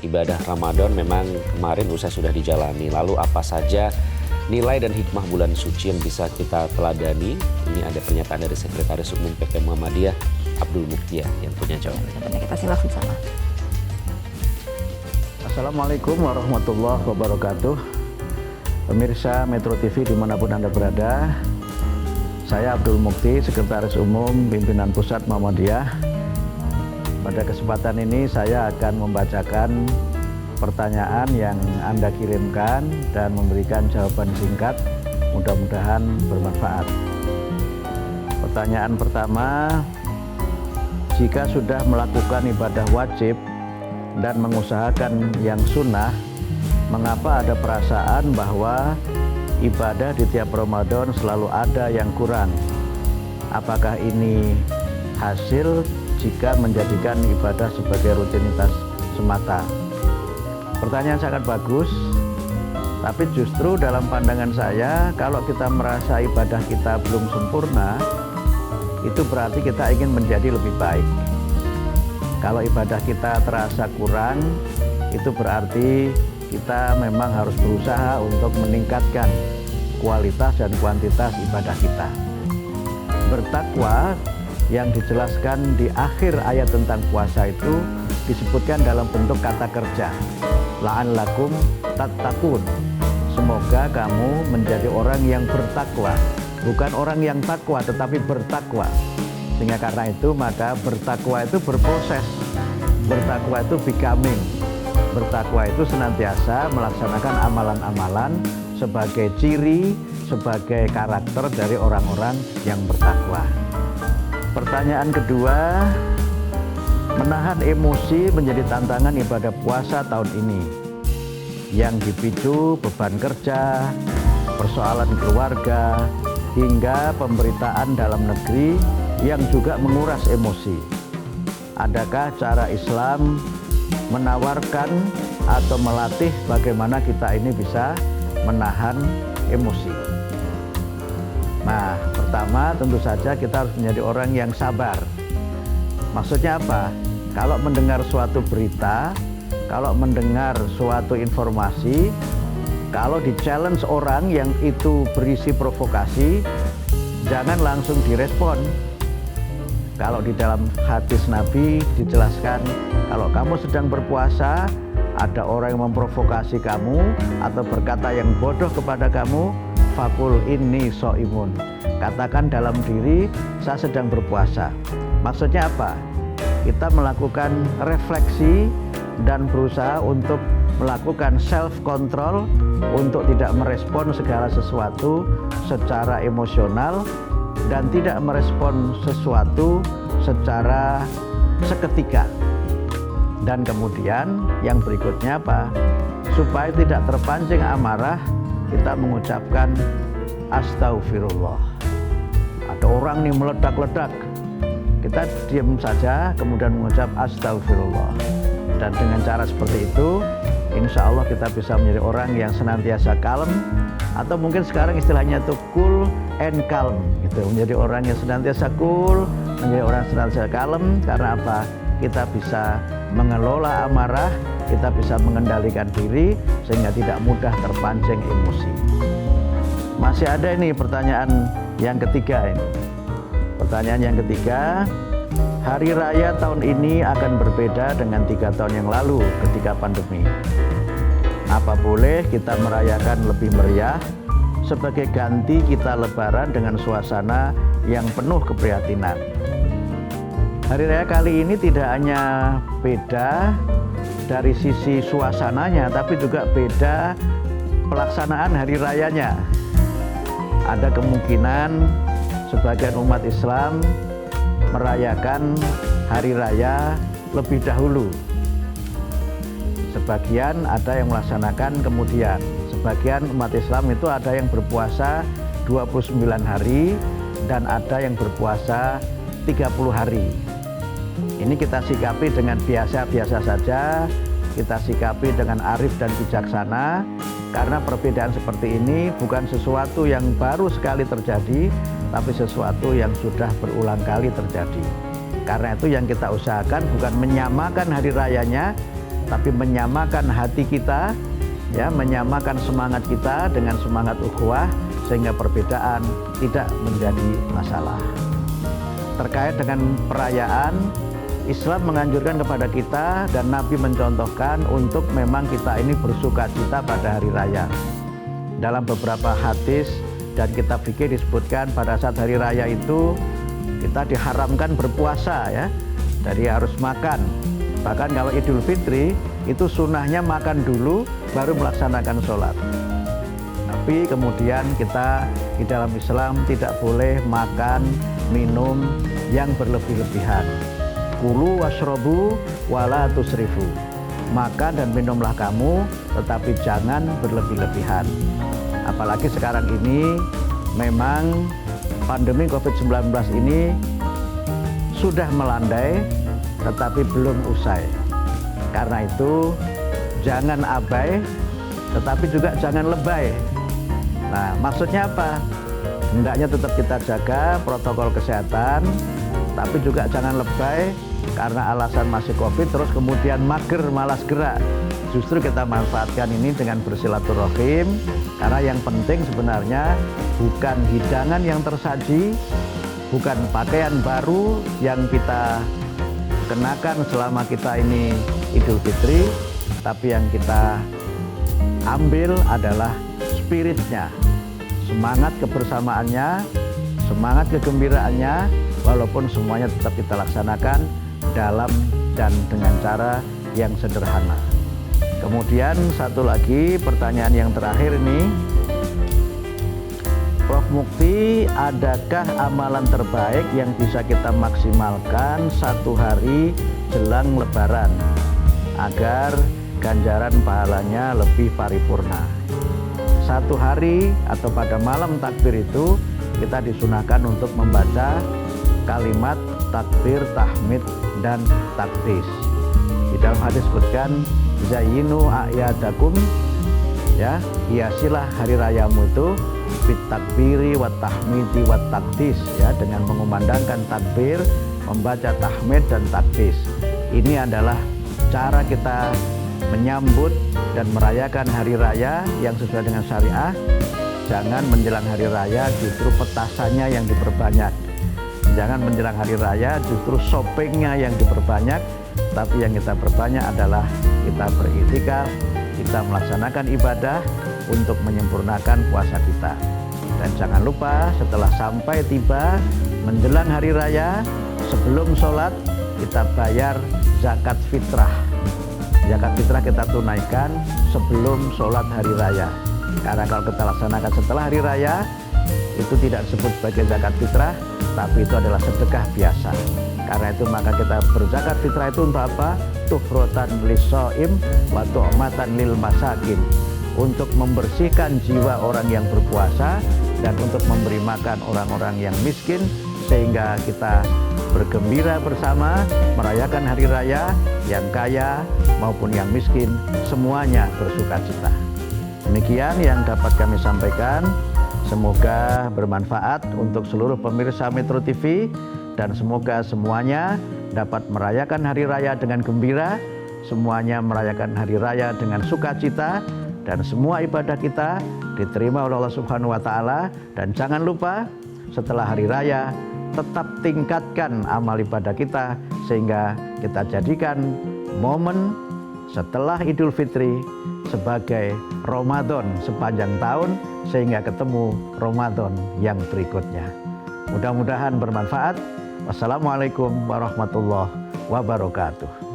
ibadah Ramadan memang kemarin usai sudah dijalani. Lalu apa saja nilai dan hikmah bulan suci yang bisa kita teladani? Ini ada pernyataan dari Sekretaris Umum PP Muhammadiyah Abdul Muktiyah yang punya jawaban. Kita simak bersama. Assalamualaikum warahmatullahi wabarakatuh. Pemirsa Metro TV dimanapun Anda berada, saya Abdul Mukti, Sekretaris Umum Pimpinan Pusat Muhammadiyah. Pada kesempatan ini saya akan membacakan pertanyaan yang Anda kirimkan dan memberikan jawaban singkat, mudah-mudahan bermanfaat. Pertanyaan pertama, jika sudah melakukan ibadah wajib dan mengusahakan yang sunnah, mengapa ada perasaan bahwa ibadah di tiap Ramadan selalu ada yang kurang? Apakah ini hasil jika menjadikan ibadah sebagai rutinitas semata? Pertanyaan sangat bagus, tapi justru dalam pandangan saya, kalau kita merasa ibadah kita belum sempurna, itu berarti kita ingin menjadi lebih baik. Kalau ibadah kita terasa kurang, itu berarti kita memang harus berusaha untuk meningkatkan kualitas dan kuantitas ibadah kita. Bertakwa yang dijelaskan di akhir ayat tentang puasa itu disebutkan dalam bentuk kata kerja, la'allakum tattaqun, semoga kamu menjadi orang yang bertakwa, bukan orang yang takwa tetapi bertakwa. Sehingga karena itu maka bertakwa itu berproses, bertakwa itu becoming, bertakwa itu senantiasa melaksanakan amalan-amalan sebagai ciri, sebagai karakter dari orang-orang yang bertakwa. Pertanyaan kedua, menahan emosi menjadi tantangan ibadah puasa tahun ini yang dipicu beban kerja, persoalan keluarga, hingga pemberitaan dalam negeri yang juga menguras emosi. Adakah cara Islam menawarkan atau melatih bagaimana kita ini bisa menahan emosi? Nah, pertama tentu saja kita harus menjadi orang yang sabar. Maksudnya apa? Kalau mendengar suatu berita, kalau mendengar suatu informasi, kalau di-challenge orang yang itu berisi provokasi, jangan langsung direspon. Kalau di dalam hadis Nabi dijelaskan, kalau kamu sedang berpuasa, ada orang yang memprovokasi kamu atau berkata yang bodoh kepada kamu, fakul inni sho'imun, katakan dalam diri, saya sedang berpuasa. Maksudnya apa? Kita melakukan refleksi dan berusaha untuk melakukan self control untuk tidak merespon segala sesuatu secara emosional dan tidak merespon sesuatu secara seketika. Dan kemudian yang berikutnya apa? Supaya tidak terpancing amarah, kita mengucapkan astaghfirullah. Ada orang nih meledak-ledak, kita diam saja kemudian mengucap astaghfirullah. Dan dengan cara seperti itu, insya Allah kita bisa menjadi orang yang senantiasa kalem, atau mungkin sekarang istilahnya itu cool and calm, gitu. Menjadi orang yang senantiasa cool, menjadi orang yang senantiasa kalem. Karena apa? Kita bisa mengelola amarah, kita bisa mengendalikan diri sehingga tidak mudah terpancing emosi. Masih ada ini pertanyaan yang ketiga ini. Pertanyaan yang ketiga, hari raya tahun ini akan berbeda dengan 3 tahun yang lalu ketika pandemi. Apa boleh kita merayakan lebih meriah sebagai ganti kita lebaran dengan suasana yang penuh keprihatinan? Hari raya kali ini tidak hanya beda dari sisi suasananya, tapi juga beda pelaksanaan hari rayanya. Ada kemungkinan sebagian umat Islam merayakan hari raya lebih dahulu. Sebagian ada yang melaksanakan kemudian. Sebagian umat Islam itu ada yang berpuasa 29 hari dan ada yang berpuasa 30 hari. Ini kita sikapi dengan biasa-biasa saja, kita sikapi dengan arif dan bijaksana, karena perbedaan seperti ini bukan sesuatu yang baru sekali terjadi, tapi sesuatu yang sudah berulang kali terjadi. Karena itu yang kita usahakan bukan menyamakan hari rayanya, tapi menyamakan hati kita, ya, menyamakan semangat kita dengan semangat ukhuwah sehingga perbedaan tidak menjadi masalah. Terkait dengan perayaan, Islam menganjurkan kepada kita dan Nabi mencontohkan untuk memang kita ini bersuka cita pada hari raya. Dalam beberapa hadis dan kitab fikih disebutkan pada saat hari raya itu kita diharamkan berpuasa, ya. Jadi harus makan. Bahkan kalau Idul Fitri itu sunnahnya makan dulu baru melaksanakan sholat. Tapi kemudian kita di dalam Islam tidak boleh makan, minum yang berlebih-lebihan. Kulu washrobu wala tusrifu. Makan dan minumlah kamu, tetapi jangan berlebih-lebihan. Apalagi sekarang ini memang pandemi COVID-19 ini sudah melandai, tetapi belum usai. Karena itu jangan abai, tetapi juga jangan lebay. Nah, maksudnya apa? Hendaknya tetap kita jaga protokol kesehatan, tapi juga jangan lebay karena alasan masih COVID terus kemudian mager, malas gerak. Justru kita manfaatkan ini dengan bersilaturahim, karena yang penting sebenarnya bukan hidangan yang tersaji, bukan pakaian baru yang kita kenakan selama kita ini Idul Fitri, tapi yang kita ambil adalah spiritnya, semangat kebersamaannya, semangat kegembiraannya, walaupun semuanya tetap kita laksanakan dalam dan dengan cara yang sederhana. Kemudian satu lagi pertanyaan yang terakhir ini, Prof. Mukti, adakah amalan terbaik yang bisa kita maksimalkan satu hari jelang Lebaran agar ganjaran pahalanya lebih paripurna? Satu hari atau pada malam takbir itu kita disunahkan untuk membaca kalimat takbir, tahmid, dan takdis. Di dalam hadis disebutkan zayyinu a'yadakum, ya, hiasilah hari rayamu itu bit takbiri wat tahmidi wat takdis, ya, dengan mengumandangkan takbir, membaca tahmid dan takdis. Ini adalah cara kita menyambut dan merayakan hari raya yang sesuai dengan syariah. Jangan menjelang hari raya justru petasannya yang diperbanyak. Jangan menjelang hari raya justru shoppingnya yang diperbanyak, tapi yang kita perbanyak adalah kita beriktikaf, kita melaksanakan ibadah untuk menyempurnakan puasa kita. Dan jangan lupa setelah sampai tiba menjelang hari raya, sebelum sholat kita bayar zakat fitrah. Zakat fitrah kita tunaikan sebelum sholat hari raya. Karena kalau kita laksanakan setelah hari raya, itu tidak disebut sebagai zakat fitrah, tapi itu adalah sedekah biasa. Karena itu maka kita berzakat fitrah itu untuk apa? Tuhrotan lissoim wa tu'matan lil masakin, untuk membersihkan jiwa orang yang berpuasa dan untuk memberi makan orang-orang yang miskin, sehingga kita bergembira bersama merayakan hari raya, yang kaya maupun yang miskin semuanya bersuka cita. Demikian yang dapat kami sampaikan. Semoga bermanfaat untuk seluruh pemirsa Metro TV dan semoga semuanya dapat merayakan hari raya dengan gembira, semuanya merayakan hari raya dengan sukacita, dan semua ibadah kita diterima oleh Allah Subhanahu wa taala. Dan jangan lupa setelah hari raya tetap tingkatkan amal ibadah kita sehingga kita jadikan momen setelah Idul Fitri sebagai Ramadan sepanjang tahun sehingga ketemu Ramadan yang berikutnya. Mudah-mudahan bermanfaat. Wassalamualaikum warahmatullahi wabarakatuh.